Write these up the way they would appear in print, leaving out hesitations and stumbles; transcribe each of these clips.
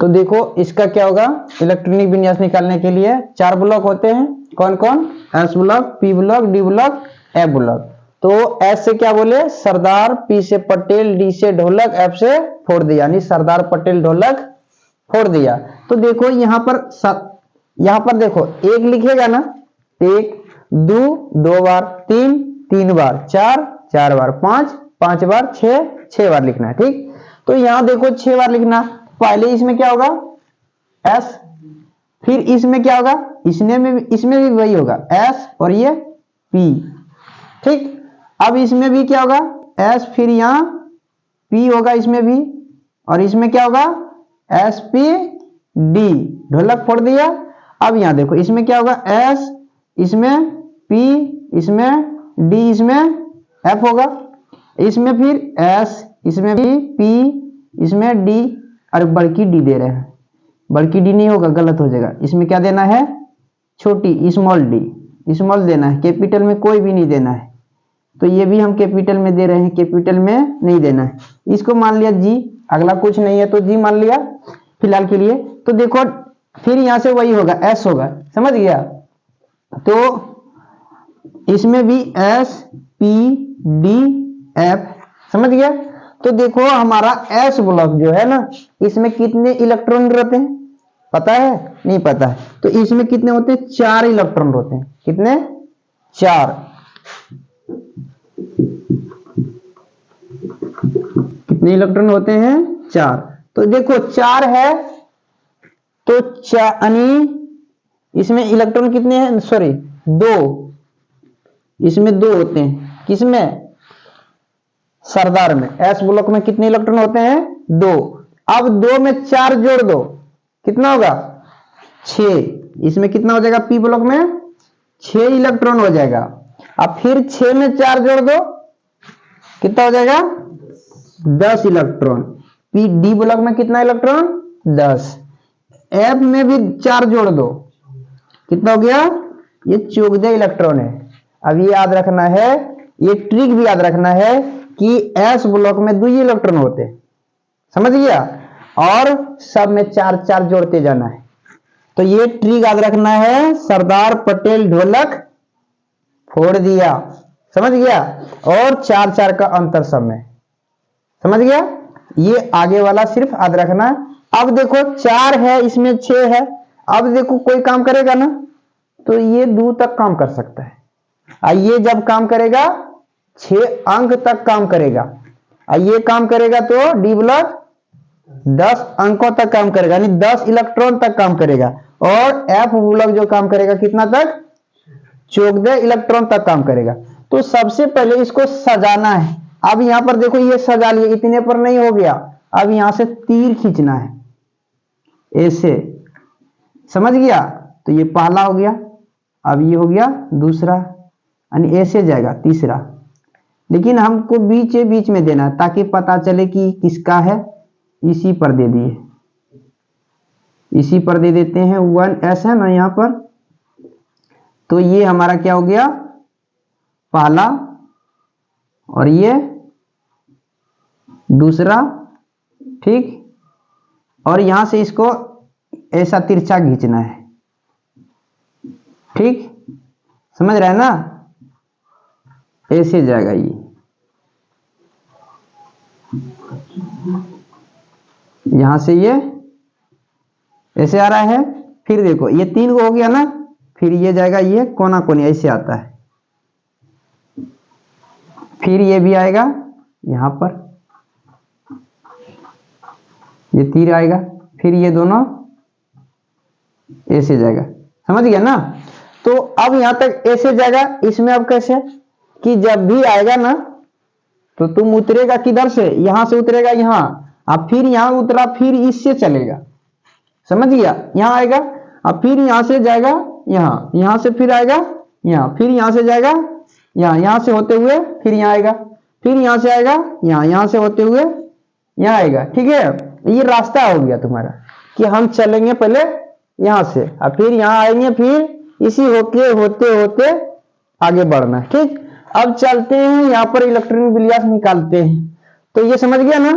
तो देखो इसका क्या होगा, इलेक्ट्रॉनिक विन्यास निकालने के लिए 4 ब्लॉक होते हैं। कौन कौन? S block, P block, D block, F block. तो एस से क्या बोले? सरदार, पी से पटेल, डी से ढोलक, एफ से फोड़ दिया, यानी सरदार पटेल ढोलक फोड़ दिया। तो देखो यहाँ पर देखो एक लिखेगा ना, 1 2 बार, 3 बार, 4 बार, 5 बार, 6 बार लिखना है। ठीक, तो यहां देखो 6 बार लिखना। पहले इसमें क्या होगा? एस, फिर इसमें क्या होगा? इसमें भी वही होगा, एस और ये पी। ठीक, अब इसमें भी क्या होगा? एस, फिर यहां पी होगा इसमें भी, और इसमें क्या होगा? एस पी डी, ढोलक फोड़ दिया। अब यहां देखो इसमें क्या होगा? एस, इसमें पी, इसमें डी, इसमें एफ होगा। इसमें फिर एस, इसमें भी पी, इसमें डी, और बड़की डी दे रहे हैं। बड़की डी नहीं होगा, गलत हो जाएगा। इसमें क्या देना है? छोटी स्मॉल डी, स्मॉल देना है, कैपिटल में कोई भी नहीं देना है। तो ये भी हम कैपिटल में दे रहे हैं, कैपिटल में नहीं देना है। इसको मान लिया जी, अगला कुछ नहीं है तो जी मान लिया फिलहाल के लिए। तो देखो फिर यहां से वही होगा, एस होगा, समझ गया? तो इसमें भी एस पी डी एफ, समझ गया? तो देखो हमारा एस ब्लॉक जो है ना, इसमें कितने इलेक्ट्रॉन रहते हैं पता है? नहीं पता है। तो इसमें कितने होते हैं? 4 इलेक्ट्रॉन होते हैं। कितने? 4। कितने इलेक्ट्रॉन होते हैं? 4। तो देखो 4 है तो इसमें इलेक्ट्रॉन कितने हैं? सॉरी 2, इसमें 2 होते हैं। किसमें? सरदार में। एस ब्लॉक में कितने इलेक्ट्रॉन होते हैं? 2। अब 2 में 4 जोड़ दो, कितना होगा? 6। इसमें कितना हो जाएगा? पी ब्लॉक में 6 इलेक्ट्रॉन हो जाएगा। अब फिर 6 में 4 जोड़ दो, कितना हो जाएगा? 10 इलेक्ट्रॉन। पी डी ब्लॉक में कितना इलेक्ट्रॉन? 10। एफ में भी 4 जोड़ दो, कितना हो गया? ये 14 इलेक्ट्रॉन है। अब ये याद रखना है, ये ट्रिक भी याद रखना है कि एस ब्लॉक में 2 इलेक्ट्रॉन होते हैं, समझ गया? और सब में 4 जोड़ते जाना है। तो ये ट्रिक याद रखना है, सरदार पटेल ढोलक फोड़ दिया, समझ गया? और 4 का अंतर सब में, समझ गया? ये आगे वाला सिर्फ याद रखना। अब देखो 4 है, इसमें 6 है। अब देखो कोई काम करेगा ना, तो ये 2 तक काम कर सकता है। ये जब काम करेगा 6 अंक तक काम करेगा। ये काम करेगा तो डी ब्लॉक 10 अंकों तक काम करेगा, यानी 10 इलेक्ट्रॉन तक काम करेगा। और एफ ब्लॉक जो काम करेगा कितना तक? 14 इलेक्ट्रॉन तक काम करेगा। तो सबसे पहले इसको सजाना है। अब यहां पर देखो ये सजा लिया, इतने पर नहीं हो गया। अब यहां से तीर खींचना है ऐसे, समझ गया? तो ये पहला हो गया, अब ये हो गया दूसरा, यानी ऐसे जाएगा तीसरा। लेकिन हमको बीच में देना है ताकि पता चले कि किसका है। इसी पर दे दिए, इसी पर दे देते हैं। 1s है ना यहां पर, तो ये हमारा क्या हो गया? पहला, और ये दूसरा। ठीक, और यहां से इसको ऐसा तिरछा खींचना है। ठीक, समझ रहे हैं ना? ऐसे जाएगा ये, यहां से ये ऐसे आ रहा है। फिर देखो ये 3 को हो गया ना, फिर ये जाएगा, ये कोना कोनी ऐसे आता है। फिर ये भी आएगा यहां पर, ये तीर आएगा। फिर ये दोनों ऐसे जाएगा, समझ गया ना? तो अब यहां तक ऐसे जाएगा। इसमें अब कैसे कि जब भी आएगा ना, तो तुम उतरेगा किधर से? यहां से उतरेगा यहां, अब फिर यहां उतरा, फिर इससे चलेगा, समझ गया? यहां आएगा, अब फिर यहां से जाएगा यहां, यहां से फिर आएगा यहां, फिर यहां से जाएगा यहां, यहां से होते हुए फिर यहां आएगा, फिर यहां से आएगा यहां, यहां से होते हुए यहां आएगा। ठीक है, ये रास्ता हो गया तुम्हारा कि हम चलेंगे पहले यहां से, अब फिर यहां आएंगे, फिर इसी होते होते आगे बढ़ना। ठीक, अब चलते हैं यहां पर इलेक्ट्रॉनिक विन्यास निकालते हैं। तो ये समझ गया ना?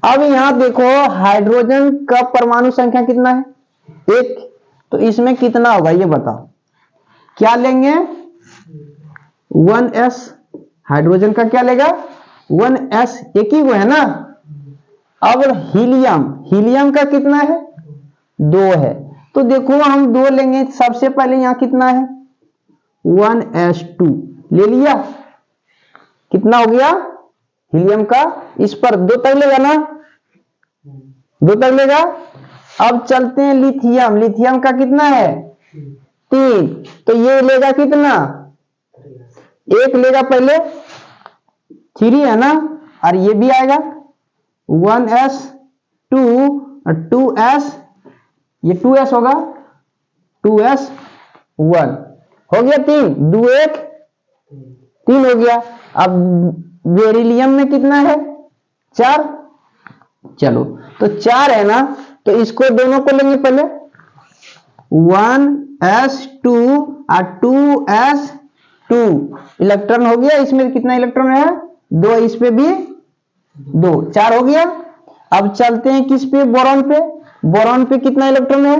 अब यहां देखो हाइड्रोजन का परमाणु संख्या कितना है? 1। तो इसमें कितना होगा ये बताओ। क्या लेंगे? 1s। हाइड्रोजन का क्या लेगा? 1s, एक ही वो है ना। अब हीलियम का कितना है? 2 है। तो देखो हम 2 लेंगे। सबसे पहले यहां कितना है? 1s2 ले लिया। कितना हो गया हीलियम का? इस पर 2 तक लेगा ना, 2 तक लेगा। अब चलते हैं लिथियम का कितना है? 3। तो ये लेगा कितना? 1 लेगा पहले, 3 है ना। और ये भी आएगा 1s2 और 2s, ये 2s होगा, 2s1 हो गया। 3 2 1 3 हो गया। अब बेरिलियम में कितना है? 4। चलो तो 4 है ना, तो इसको दोनों को लेंगे पहले, 1s2 और 2s2 इलेक्ट्रॉन हो गया। इसमें कितना इलेक्ट्रॉन है? 2। इस पे भी 2, 4 हो गया। अब चलते हैं किस पे? बोरॉन पे। बोरॉन पे कितना इलेक्ट्रॉन है?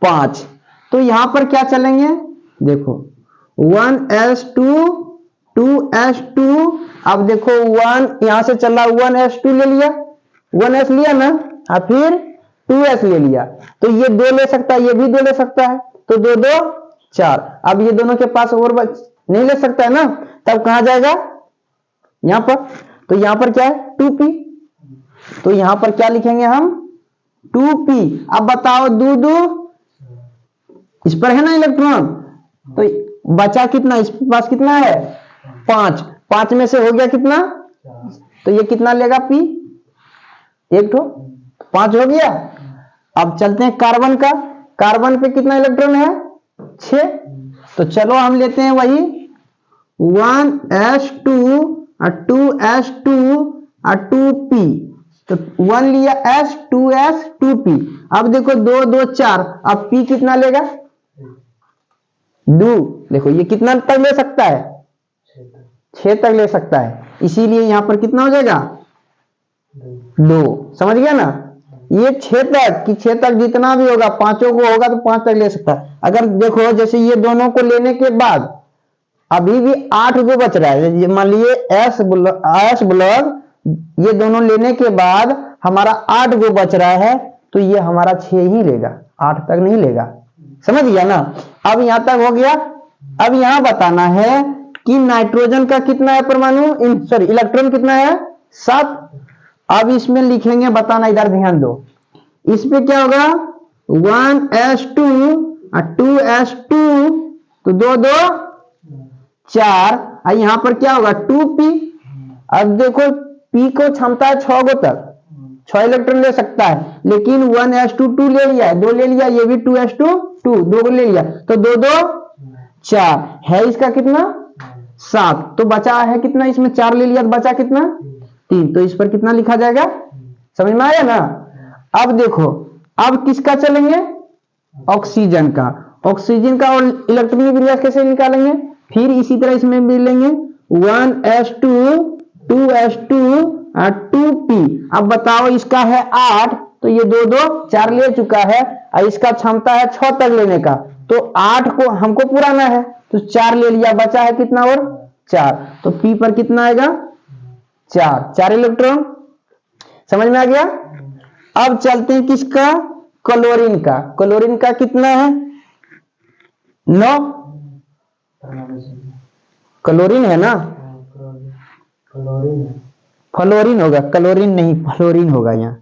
5। तो यहां पर क्या चलेंगे? देखो 1s2 2s2। अब देखो 1 यहां से चला, 1s2 ले लिया, 1s लिया ना, और फिर 2s ले लिया। तो ये 2 ले सकता है, ये भी 2 ले सकता है। तो 2 2 4। अब ये दोनों के पास और नहीं ले सकता है ना, तब कहां जाएगा? यहां पर। तो यहां पर क्या है? 2p। तो यहां पर क्या लिखेंगे हम? 2p। अब बताओ 2 2, इस पर है ना इलेक्ट्रॉन, तो बचा कितना? इस पास कितना है? 5। 5 में से हो गया कितना? तो ये कितना लेगा? p, 1 तो 5 हो गया। अब चलते हैं कार्बन का। कार्बन पे कितना इलेक्ट्रॉन है? 6। तो चलो हम लेते हैं वही 1s2 और 2s2 और 2p। तो 1 लिया s, 2s 2p। अब देखो 2 2 4। अब p कितना लेगा? 2। देखो ये कितना तक ले सकता है? 6 तक ले सकता है। इसीलिए यहां पर कितना हो जाएगा? 2। समझ गया ना? ये 6 तक कि 6 तक जितना भी होगा, पांचों को होगा तो 5 तक ले सकता है। अगर देखो जैसे ये दोनों को लेने के बाद अभी भी 8 गो बच रहा है। मान लिए एस ब्लॉक, ये दोनों लेने के बाद हमारा 8 गो बच रहा है, तो ये हमारा 6 ही लेगा, 8 तक नहीं लेगा। समझ गया ना? अब यहां तक हो गया। अब यहां बताना है कि नाइट्रोजन का कितना है परमाणु, सॉरी इलेक्ट्रॉन कितना है? 7। अब इसमें लिखेंगे, बताना, इधर ध्यान दो। इस पे क्या होगा? 1s2 और 2s2, तो 2 2 4। और यहां पर क्या होगा? 2p। अब देखो p को क्षमता है 6 गो तक, 6 इलेक्ट्रॉन ले सकता है। लेकिन 1s2 2 ले लिया है, 2 ले लिया, ये भी 2s2 2 2 ले लिया, तो 2 2 4 है। इसका कितना? 7। तो बचा है कितना? इसमें 4 ले लिया, तो बचा कितना? 3। तो इस पर कितना लिखा जाएगा? समझ में आया ना? अब देखो, अब किसका चलेंगे? ऑक्सीजन का। ऑक्सीजन का और इलेक्ट्रॉनिक विन्यास कैसे निकालेंगे? फिर इसी तरह इसमें भी लेंगे 1s2 2s2 और 2p। अब बताओ इसका है 8, तो ये 2 2 4 ले चुका है, और इसका क्षमता है 6 तक लेने का, तो 8 को हमको पुराना है, तो 4 ले लिया, बचा है कितना? और 4। तो p पर कितना आएगा? 4 इलेक्ट्रॉन। समझ में आ गया? अब चलते हैं किसका? क्लोरीन का। क्लोरीन का कितना है? 9। क्लोरीन है ना? फ्लोरीन होगा, क्लोरीन नहीं, फ्लोरीन होगा। यहाँ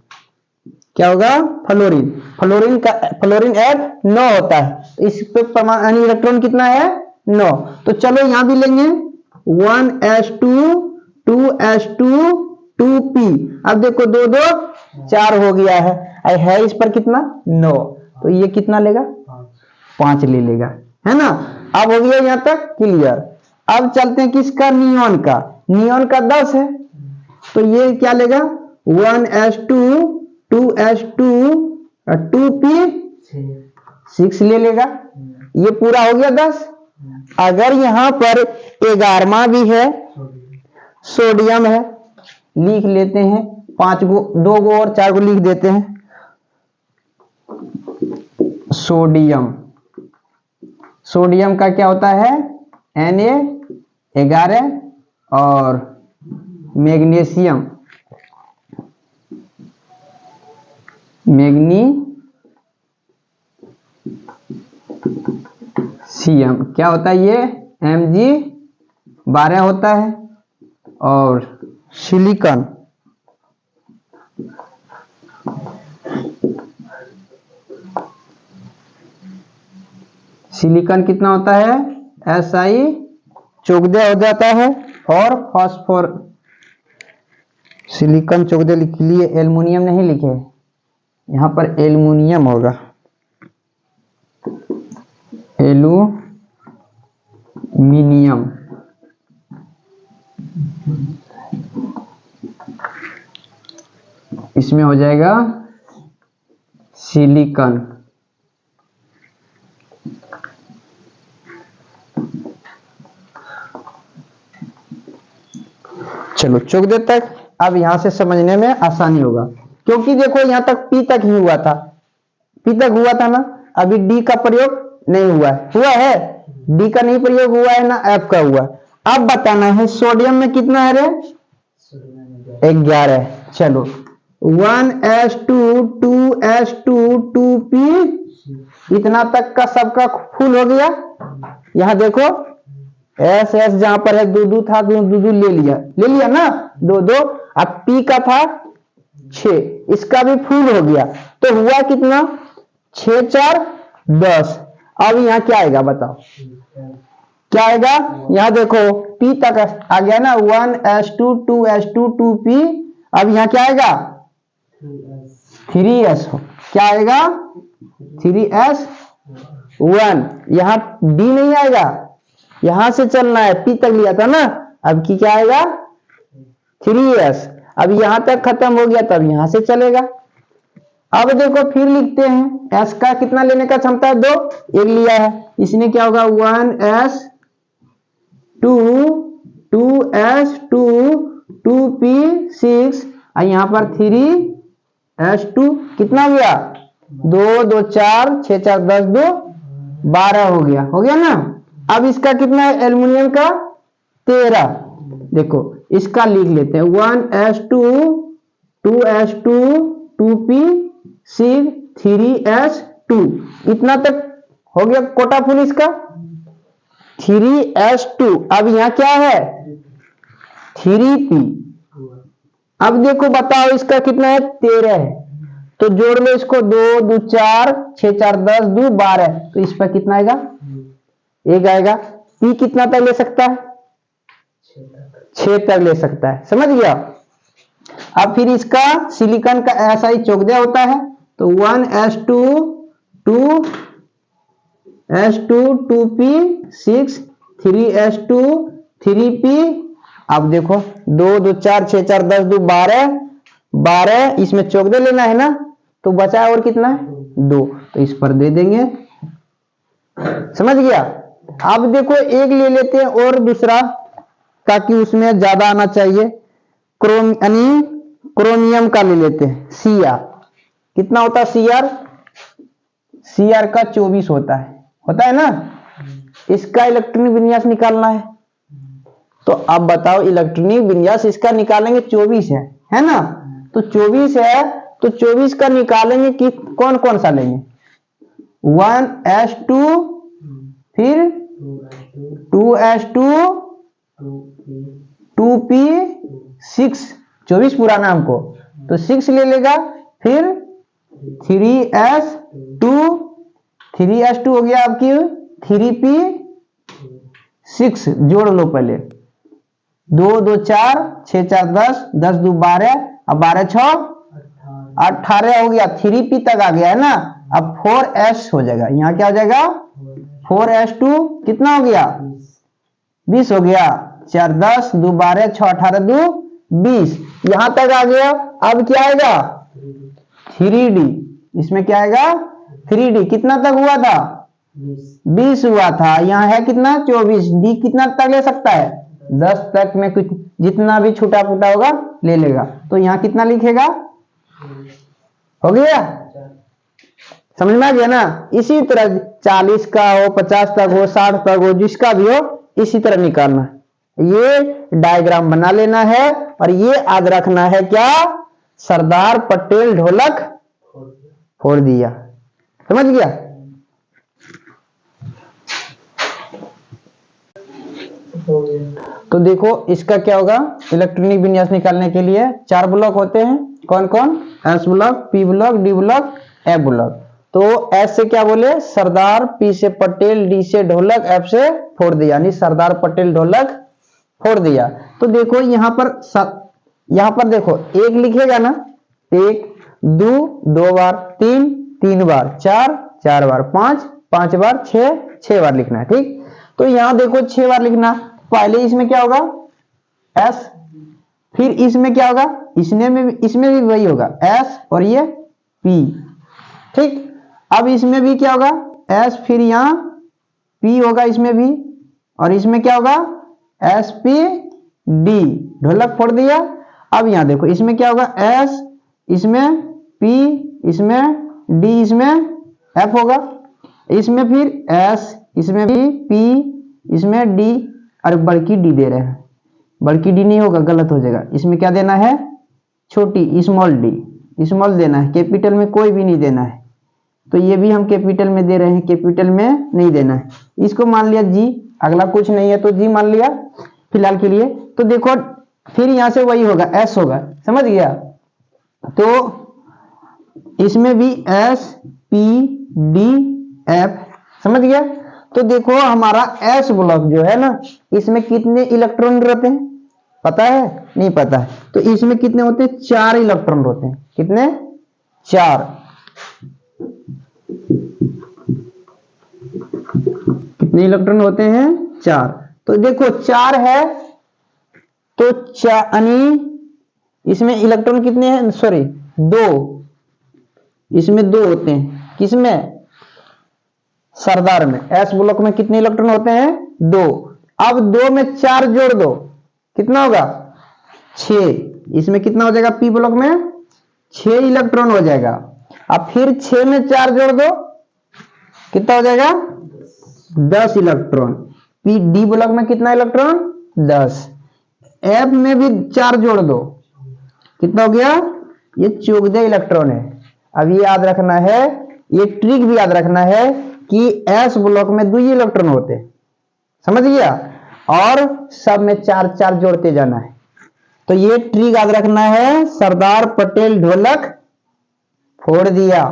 क्या होगा? फ्लोरीन। फ्लोरीन ऐड 9 होता है। इस पे परमाणु इलेक्ट्रॉन कितना है? 9। तो चलो यहां भी लेंगे 1s2 2s2 2p। अब देखो 2 2 4 हो गया है इस पर कितना? 9। तो ये कितना लेगा? 5 ले लेगा, है ना? अब हो गया यहां तक क्लियर। अब चलते हैं किसका? नियॉन का। नियॉन का 10 है, तो ये क्या लेगा? 1s2 2s2 2p 6 ले लेगा। ये पूरा हो गया 10। अगर यहां पर 11वां भी है, सोडियम है, लिख लेते हैं 5 गो, 2 गो और 4 गो लिख देते हैं। सोडियम, सोडियम का क्या होता है Na11 और मैग्नीशियम, मैग्नीशियम क्या होता है ये Mg12 होता है। और सिलिकॉन, सिलिकॉन कितना होता है Si14 हो जाता है। और फास्फोर, सिलिकॉन 14 लिख लिए, एल्युमिनियम नहीं लिखे, यहां पर एल्युमिनियम होगा, एल्युमिनियम। इसमें हो जाएगा सिलिकॉन। चलो 14 तक अब यहां से समझने में आसानी होगा, क्योंकि देखो यहां तक पी तक ही हुआ था, पी तक हुआ था ना, अभी डी का प्रयोग नहीं हुआ है, हुआ है डी का नहीं प्रयोग हुआ है ना एफ का हुआ। अब बताना है सोडियम में कितना है रे 11। चलो 1s2 2s2 2p, इतना तक का सबका फुल हो गया। यहां देखो एस एस जहां पर है 2 2 था, 2 2 ले लिया ना 2 2। अब पी का था 6, इसका भी फुल हो गया, तो हुआ कितना 6 4 10। अब यहाँ क्या आएगा बताओ, क्या आएगा, यहाँ देखो पी तक आ गया ना 1s2 2s2 2p। अब यहाँ क्या आएगा 3s, क्या आएगा 3s1। यहाँ डी नहीं आएगा, यहां से चलना है, पी तक लिया था ना, अब की क्या आएगा 3s। अब यहां तक खत्म हो गया, तब यहां से चलेगा। अब देखो फिर लिखते हैं, s का कितना लेने का क्षमता है 2, एक लिया है, इसने क्या होगा 1s2 2s2 2p6, और यहां पर 3s2 कितना हो गया 2 2 4 6 4 10 2 12 हो गया ना। अब इसका कितना है एल्युमिनियम का 13, देखो इसका लिख लेते हैं 1s2 2s2 2p6 3s2, इतना तक हो गया कोटा फुल इसका 3s2। अब यहाँ क्या है 3p। अब देखो बताओ इसका कितना है 13 है, तो जोड़ लो इसको 2 2 4 6 4 10 2 12, तो इस पर कितना आएगा 1 आएगा। पी कितना तक ले सकता है 6 तक ले सकता है, समझ गया। अब फिर इसका सिलिकॉन का ऐसा ही 14 होता है, तो 1s2 2s2 2p6 3s2 3p। अब देखो 2 2 4 6 4 10 2 12, इसमें 14 लेना है ना, तो बचा और कितना है 2, तो इस पर दे देंगे, समझ गया। अब देखो एक ले लेते हैं और दूसरा, ताकि उसमें ज्यादा आना चाहिए, क्रोमियम का ले लेते हैं Cr। कितना होता है Cr का 24 होता है ना। इसका इलेक्ट्रॉनिक विन्यास निकालना है, तो अब बताओ इलेक्ट्रॉनिक विन्यास इसका निकालेंगे 24 है ना, तो 24 है, तो 24 का निकालेंगे कि कौन कौन सा लेंगे 1s2 फिर 2s2 2p6, 24 पूरा नाम को, तो 6 ले लेगा, फिर 3s2 हो गया आपकी 3p6, जोड़ लो पहले 2 2 4 6 4 10 10 2 12, अब 12 6 18 हो गया, 3p तक आ गया है ना। अब 4s हो जाएगा, यहाँ क्या हो जाएगा 4s2 कितना हो गया 20 हो गया, 4 10 2 12 6 18 2 20, यहां तक आ गया। अब क्या आएगा 3d, इसमें क्या आएगा 3d, कितना तक हुआ था 20 हुआ था, यहाँ है कितना 24, डी कितना तक ले सकता है 10 तक में, कुछ जितना भी छोटा फूटा होगा ले लेगा। तो यहाँ कितना लिखेगा, हो गया, समझ में आ गया ना। इसी तरह 40 का हो, 50 तक हो, 60 तक हो, जिसका भी हो इसी तरह निकालना। ये डायग्राम बना लेना है और ये याद रखना है क्या, सरदार पटेल ढोलक फोड़ दिया। समझ गया। तो देखो इसका क्या होगा, इलेक्ट्रॉनिक विन्यास निकालने के लिए 4 ब्लॉक होते हैं। कौन कौन, S block, P block, D block, F block. तो एस से क्या बोले, सरदार, पी से पटेल, डी से ढोलक, एफ से फोड़ दिया, यानी सरदार पटेल ढोलक फोड़ दिया। तो देखो यहाँ पर देखो एक लिखेगा ना, 1 2 2 बार, 3 3 बार, 4 4 बार, 5 5 बार, 6 6 बार लिखना है। ठीक, तो यहां देखो 6 बार लिखना। पहले इसमें क्या होगा, एस, फिर इसमें क्या होगा, इसमें भी वही होगा, एस और ये पी। ठीक, अब इसमें भी क्या होगा, एस, फिर यहां पी होगा इसमें भी, और इसमें क्या होगा, एस पी डी, ढोलक फोड़ दिया। अब यहां देखो इसमें क्या होगा, एस, इसमें पी, इसमें डी, इसमें एफ होगा, इसमें फिर एस, इसमें भी पी, इसमें डी, और बड़की डी दे रहे हैं, बड़की डी नहीं होगा, गलत हो जाएगा। इसमें क्या देना है, छोटी स्मॉल डी, स्मॉल देना है, कैपिटल में कोई भी नहीं देना है। तो ये भी हम कैपिटल में दे रहे हैं, कैपिटल में नहीं देना है। इसको मान लिया जी, अगला कुछ नहीं है तो जी मान लिया फिलहाल के लिए। तो देखो फिर यहां से वही होगा, एस होगा, समझ गया। तो इसमें भी एस पी डी एफ, समझ गया। तो देखो हमारा एस ब्लॉक जो है ना, इसमें कितने इलेक्ट्रॉन रहते हैं पता है, नहीं पता है। तो इसमें कितने होते हैं, 4 इलेक्ट्रॉन होते हैं। कितने, 4। कितने इलेक्ट्रॉन होते हैं, 4। तो देखो 4 है तो इसमें इलेक्ट्रॉन कितने हैं, सॉरी 2, इसमें 2 होते हैं। किसमें, सरदार में। एस ब्लॉक में कितने इलेक्ट्रॉन होते हैं, 2। अब 2 में 4 जोड़ दो, कितना होगा, 6। इसमें कितना हो जाएगा, पी ब्लॉक में 6 इलेक्ट्रॉन हो जाएगा। अब फिर 6 में 4 जोड़ दो, कितना हो जाएगा, 10 इलेक्ट्रॉन। पी डी ब्लॉक में कितना इलेक्ट्रॉन, 10। एफ में भी 4 जोड़ दो, कितना हो गया, ये 14 इलेक्ट्रॉन है। अब ये याद रखना है, ये ट्रिक भी याद रखना है कि एस ब्लॉक में 2 इलेक्ट्रॉन होते हैं, समझ गया, और सब में 4 4 जोड़ते जाना है। तो ये ट्रिक याद रखना है, सरदार पटेल ढोलक फोड़ दिया,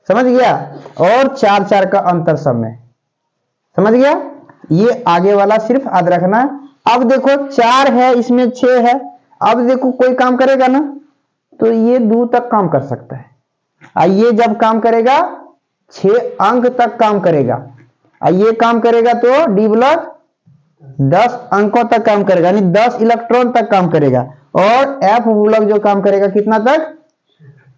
समझ गया, और 4 4 का अंतर सब में, समझ गया। ये आगे वाला सिर्फ याद रखना। अब देखो 4 है, इसमें 6 है। अब देखो कोई काम करेगा ना, तो ये 2 तक काम कर सकता है, और ये जब काम करेगा 6 अंक तक काम करेगा, और ये काम करेगा तो डी ब्लॉक 10 अंकों तक काम करेगा, यानी 10 इलेक्ट्रॉन तक काम करेगा। और एफ ब्लॉक जो काम करेगा कितना तक,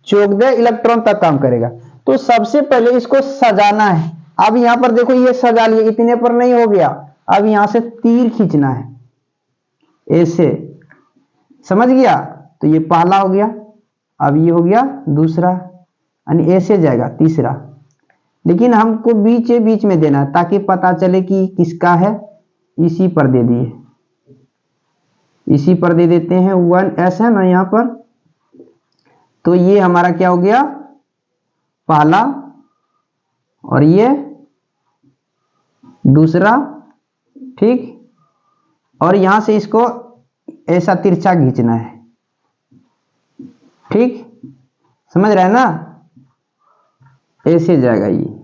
14 इलेक्ट्रॉन तक काम करेगा। तो सबसे पहले इसको सजाना है। अब यहां पर देखो ये सजा लिया, इतने पर नहीं हो गया, अब यहां से तीर खींचना है ऐसे, समझ गया। तो ये पहला हो गया, अब ये हो गया दूसरा, यानी ऐसे जाएगा तीसरा। लेकिन हमको बीच में देना है ताकि पता चले कि किसका है। इसी पर दे दिए, इसी पर दे देते हैं, 1s है ना यहाँ पर। तो ये हमारा क्या हो गया, पहला, और ये दूसरा, ठीक। और यहां से इसको ऐसा तिरछा खींचना है, ठीक, समझ रहे हैं ना, ऐसे जाएगा ये,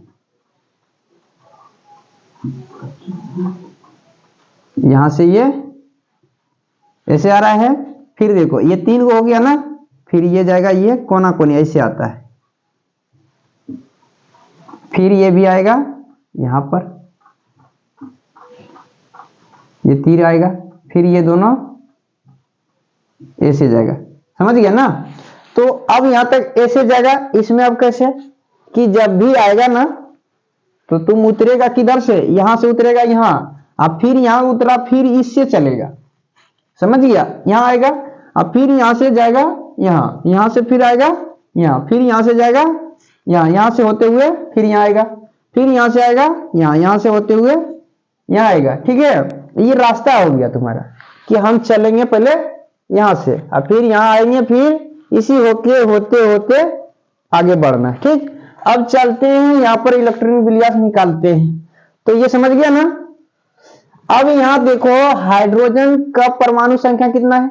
यहां से ये ऐसे आ रहा है। फिर देखो ये 3 को हो गया ना, फिर ये जाएगा, ये कोना कोनी ऐसे आता है। फिर ये भी आएगा यहां पर, ये तीर आएगा, फिर ये दोनों ऐसे जाएगा, समझ गया ना। तो अब यहां तक ऐसे जाएगा। इसमें अब कैसे, कि जब भी आएगा ना तो तुम उतरेगा किधर से, यहां से उतरेगा यहाँ, अब फिर यहां उतरा, फिर इससे चलेगा, समझ गया, यहां आएगा। अब फिर यहां से जाएगा यहाँ, यहां से फिर आएगा यहाँ, फिर यहां से जाएगा यहाँ, यहां से होते हुए फिर यहाँ आएगा, फिर यहां से आएगा यहाँ, यहां से होते हुए यहाँ आएगा। ठीक है, ये रास्ता हो गया तुम्हारा कि हम चलेंगे पहले यहां से और फिर यहाँ आएंगे, फिर इसी होके होते होते आगे बढ़ना। ठीक, अब चलते हैं यहाँ पर इलेक्ट्रॉनिक विन्यास निकालते हैं। तो ये समझ गया ना। अब यहां देखो हाइड्रोजन का परमाणु संख्या कितना है?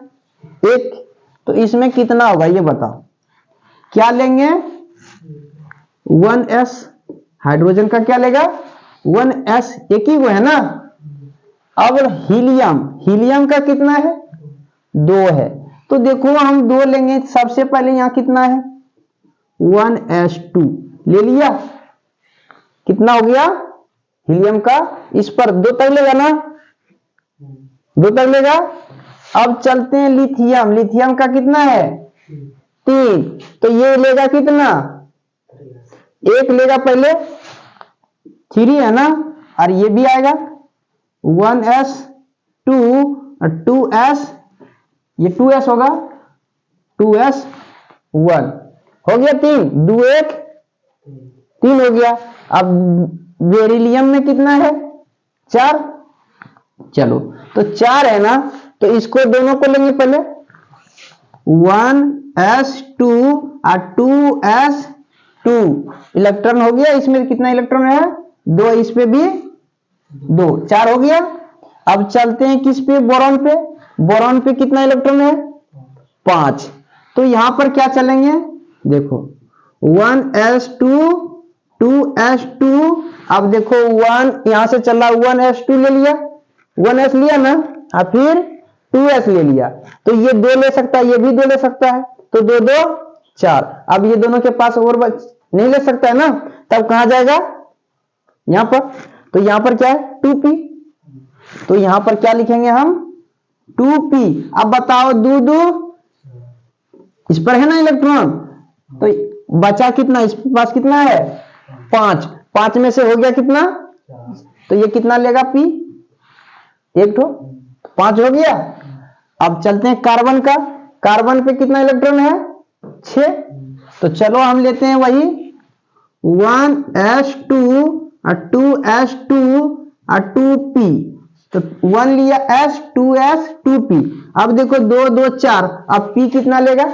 1। तो इसमें कितना होगा ये बताओ। क्या लेंगे? 1s। हाइड्रोजन का क्या लेगा? 1s, एक ही वो है ना। अब हीलियम, हीलियम का कितना है? 2 है। तो देखो हम 2 लेंगे। सबसे पहले यहां कितना है? 1s2 ले लिया। कितना हो गया हीलियम का? इस पर 2 तक लेगा ना, 2 तक लेगा। अब चलते हैं लिथियम। लिथियम का कितना है? 3। तो ये लेगा कितना? 1 लेगा पहले, 3 है ना, और ये भी आएगा 1s2 और 2s, ये 2s होगा, 2s1 हो गया 3, 2 1 3 हो गया। अब बेरिलियम में कितना है? 4। चलो तो 4 है ना, तो इसको दोनों को लेंगे पहले, 1s2 और 2s2 इलेक्ट्रॉन हो गया। इसमें कितना इलेक्ट्रॉन है? 2, इस पे भी 2, 4 हो गया। अब चलते हैं किस पे? बोरॉन पे। बोरॉन पे कितना इलेक्ट्रॉन है? 5। तो यहां पर क्या चलेंगे? देखो 1s2 2s2, अब देखो 1 यहां से चला, 1s2 ले लिया, 1s लिया ना, और फिर 2s ले लिया। तो ये 2 ले सकता है, ये भी 2 ले सकता है, तो 2 2 4। अब ये दोनों के पास और नहीं ले सकता है ना, तब कहां जाएगा? यहां पर। तो यहां पर क्या है? 2p। तो यहां पर क्या लिखेंगे हम? 2p। अब बताओ 2 2, इस पर है ना इलेक्ट्रॉन, तो बचा कितना? इस पास कितना है? 5। 5 में से हो गया कितना? तो ये कितना लेगा p? 1 ठो, 5 हो गया। अब चलते हैं कार्बन का। कार्बन पे कितना इलेक्ट्रॉन है? 6। तो चलो हम लेते हैं वही 1s2 और 2s2 और 2p। तो 1 लिया s, 2s, 2p। अब देखो 2 2 4, अब p कितना लेगा?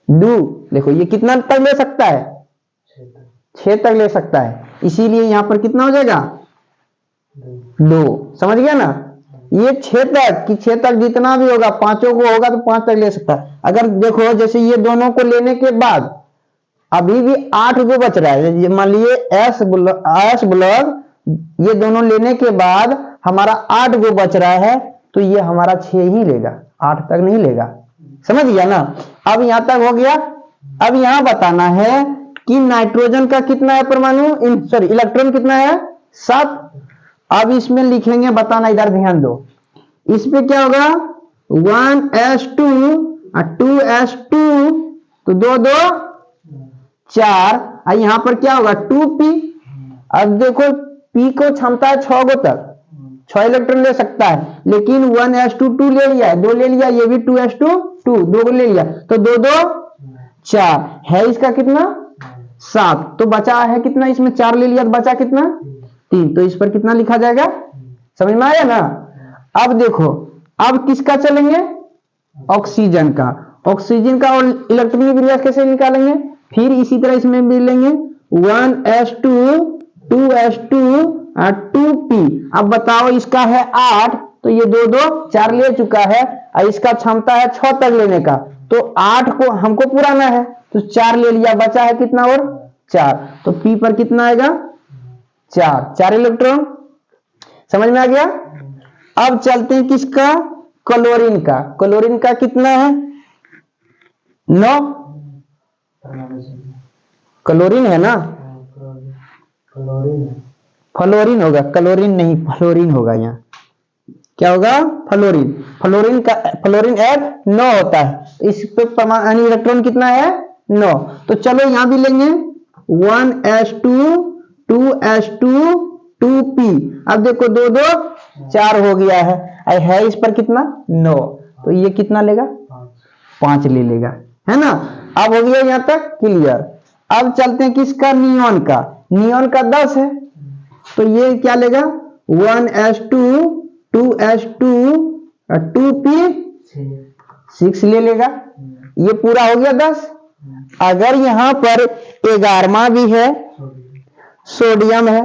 2। देखो ये कितना तक ले सकता है? 6 तक ले सकता है, इसीलिए यहां पर कितना हो जाएगा? 2। समझ गया ना। ये 6 तक कि 6 तक जितना भी होगा, पांचों को होगा तो 5 तक ले सकता है। अगर देखो जैसे ये दोनों को लेने के बाद अभी भी 8 गो बच रहा है। मान लिए एस ब्लॉक, ये दोनों लेने के बाद हमारा 8 गो बच रहा है, तो ये हमारा 6 ही लेगा, 8 तक नहीं लेगा। समझ गया ना। अब यहां तक हो गया। अब यहां बताना है कि नाइट्रोजन का कितना है परमाणु, सॉरी इलेक्ट्रॉन कितना है? 7। अब इसमें लिखेंगे, बताना, इधर ध्यान दो। इस पे क्या होगा? 1s2 और 2s2, तो 2 2 4, और यहां पर क्या होगा? 2p। अब देखो p को क्षमता है 6 गो तक, 6 इलेक्ट्रॉन ले सकता है, लेकिन 1s2 2 ले लिया, 2 ले लिया, ये भी 2s2 2, 2 को ले लिया, तो 2 2 4 है। इसका कितना? 7। तो बचा है कितना? इसमें 4 ले लिया, तो बचा कितना? 3। तो इस पर कितना लिखा जाएगा? समझ में आया ना। अब देखो, अब किसका चलेंगे? ऑक्सीजन का। ऑक्सीजन का और इलेक्ट्रॉनिक विन्यास कैसे निकालेंगे? फिर इसी तरह इसमें भी लेंगे 1s2 2s2 और 2p। अब बताओ इसका है 8, तो ये 2 2 4 ले चुका है, और इसका क्षमता है 6 तक लेने का, तो 8 को हमको पुराना है, तो 4 ले लिया, बचा है कितना? और 4। तो p पर कितना आएगा? 4 इलेक्ट्रॉन। समझ में आ गया। अब चलते हैं किसका? क्लोरीन का। क्लोरीन का कितना है? 9। क्लोरीन है ना, फ्लोरीन होगा, क्लोरीन नहीं, फ्लोरीन होगा। यहाँ क्या होगा? फ्लोरीन। फ्लोरीन का फ्लोरीन F 9 होता है, इस पे परमाणु इलेक्ट्रॉन कितना है? 9। तो चलो यहां भी लेंगे 1s2 2s2 2p। अब देखो 2 2 4 हो गया है, इस पर कितना? 9। तो ये कितना लेगा? 5 ले लेगा, है ना। अब हो गया यहाँ तक क्लियर। अब चलते हैं किसका? नियॉन का। नियॉन का 10 है तो ये क्या लेगा? 1s2 2s2 2p6 ले लेगा। ये पूरा हो गया 10। अगर यहां पर 11वां भी है, सोडियम है,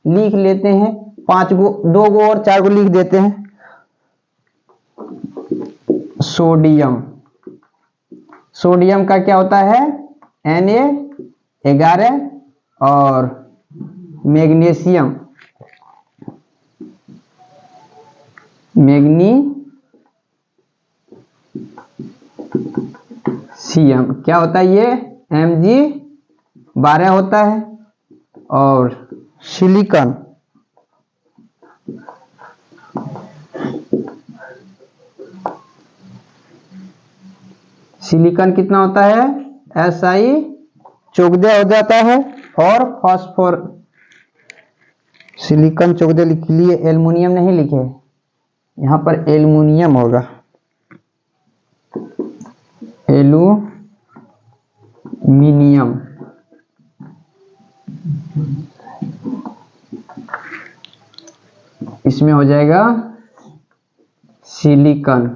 लिख लेते हैं 5 गो, 2 गो और 4 गो लिख देते हैं। सोडियम, सोडियम का क्या होता है? Na11 और मैग्नीशियम, मैग्नीशियम क्या होता है? ये Mg12 होता है। और सिलिकॉन, सिलिकॉन कितना होता है? Si14 हो जाता है। और फास्फोर, सिलिकॉन 14 लिख लिए, एल्युमिनियम नहीं लिखे, यहां पर एल्युमिनियम होगा, एल्युमिनियम। इसमें हो जाएगा सिलिकॉन।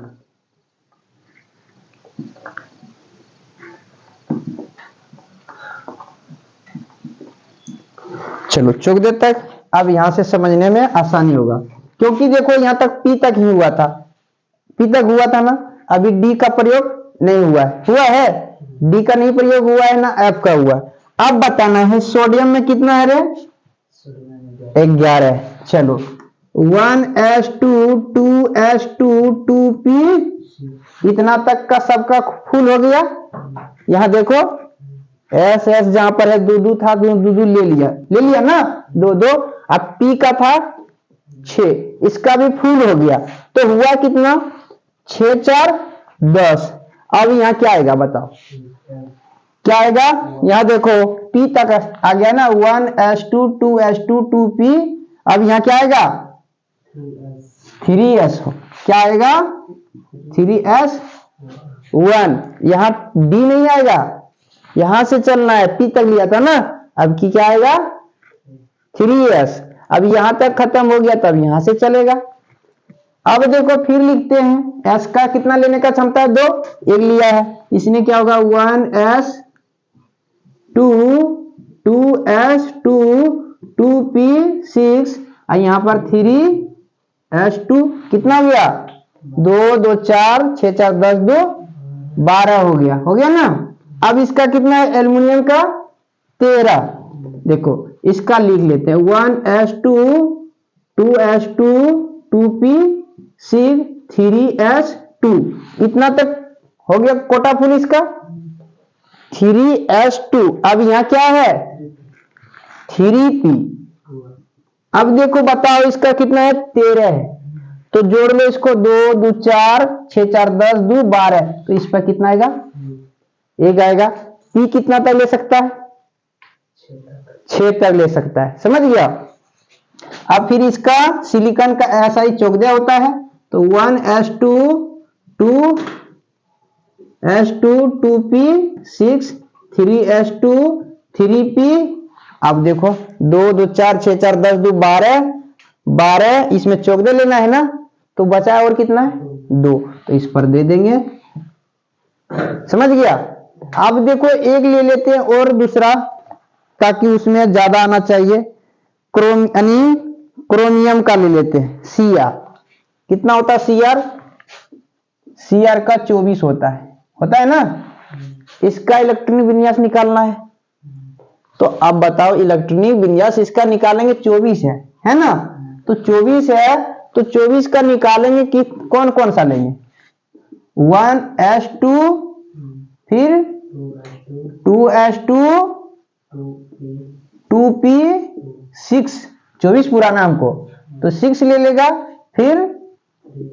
चलो 14 तक। अब यहां से समझने में आसानी होगा, क्योंकि देखो यहां तक पी तक ही हुआ था, पी तक हुआ था ना। अभी डी का प्रयोग नहीं हुआ है, हुआ है? डी का नहीं प्रयोग हुआ है ना, एफ का हुआ। अब बताना है सोडियम में कितना है रे? 11। चलो 1s2 2s2 2p, इतना तक का सबका फुल हो गया। यहां देखो एस एस जहां पर है 2 था, 2 ले लिया ना, 2। अब पी का था 6, इसका भी फुल हो गया। तो हुआ कितना? 6 4 10। अब यहाँ क्या आएगा बताओ? क्या आएगा? यहाँ देखो पी तक आ गया ना, 1s2 2s2 2p। अब यहाँ क्या आएगा? 3s। क्या आएगा? 3s1। यहाँ डी नहीं आएगा, यहां से चलना है, पी तक लिया था ना। अब की क्या आएगा? 3s। अब यहां तक खत्म हो गया, तब यहां से चलेगा। अब देखो फिर लिखते हैं, s का कितना लेने का क्षमता है? 2, 1 लिया है, इसमें क्या होगा? 1s2 2s2 2p6 और यहां पर 3s2 कितना हो गया? 2 2 4 6 4 10 2 12 हो गया ना। अब इसका कितना है? एल्युमिनियम का 13। देखो इसका लिख लेते हैं 1s2 2s2 2p6 3s2। इतना तक हो गया कोटा फुल इसका, 3s2। अब यहां क्या है? 3p। अब देखो बताओ इसका कितना है? 13 है, तो जोड़ लो इसको, 2 2 4 6 4 10 2 12। तो इस पर कितना आएगा? 1 आएगा। पी कितना तक ले सकता है? 6 तक ले सकता है, समझ गया। अब फिर इसका सिलिकॉन का Si14 होता है, तो 1s2 2s2 2p6 3s2 3p। अब देखो 2 2 4 6 4 10 2 12, इसमें 14 लेना है ना, तो बचा और कितना है? 2, तो इस पर दे देंगे, समझ गया। अब देखो एक ले लेते हैं और दूसरा, ताकि उसमें ज्यादा आना चाहिए। क्रोमियम का ले लेते हैं, Cr। कितना होता है Cr? Cr का 24 होता है ना। इसका इलेक्ट्रॉनिक विन्यास निकालना है, तो अब बताओ इलेक्ट्रॉनिक विन्यास इसका निकालेंगे, 24 है ना। तो 24 है, तो 24 का निकालेंगे कि कौन कौन सा लेंगे? 1s2 फिर 2s2 2p6, 24 पुराना हमको, तो 6 ले लेगा। फिर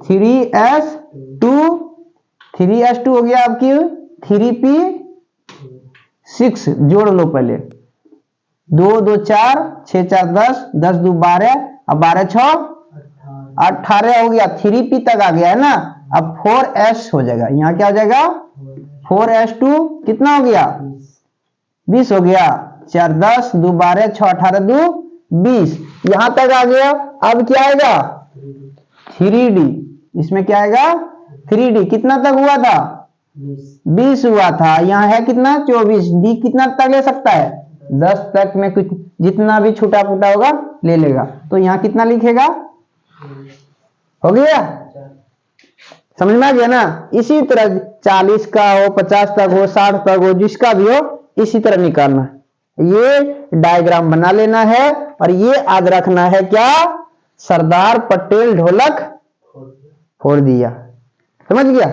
3s2 हो गया आपकी 3p6, जोड़ लो पहले, 2 2 4 6 4 10 10 2 12 और 12 6 18 हो गया। 3p तक आ गया है ना, अब 4s हो जाएगा, यहाँ क्या हो जाएगा 4s2 कितना हो गया 20 हो गया, 4 10 2 12 6 18 2 20, यहां तक आ गया। अब क्या आएगा 3D, इसमें क्या आएगा 3D, कितना तक हुआ था 20 हुआ था, यहाँ है कितना 24, डी कितना तक ले सकता है 10 तक में, कुछ जितना भी छोटा फूटा होगा ले लेगा। तो यहाँ कितना लिखेगा, हो गया, समझ में आ गया ना। इसी तरह 40 का हो 50 तक हो 60 तक हो, जिसका भी हो इसी तरह निकालना है। ये डायग्राम बना लेना है और ये याद रखना है क्या, सरदार पटेल ढोलक फोड़ दिया, समझ गया।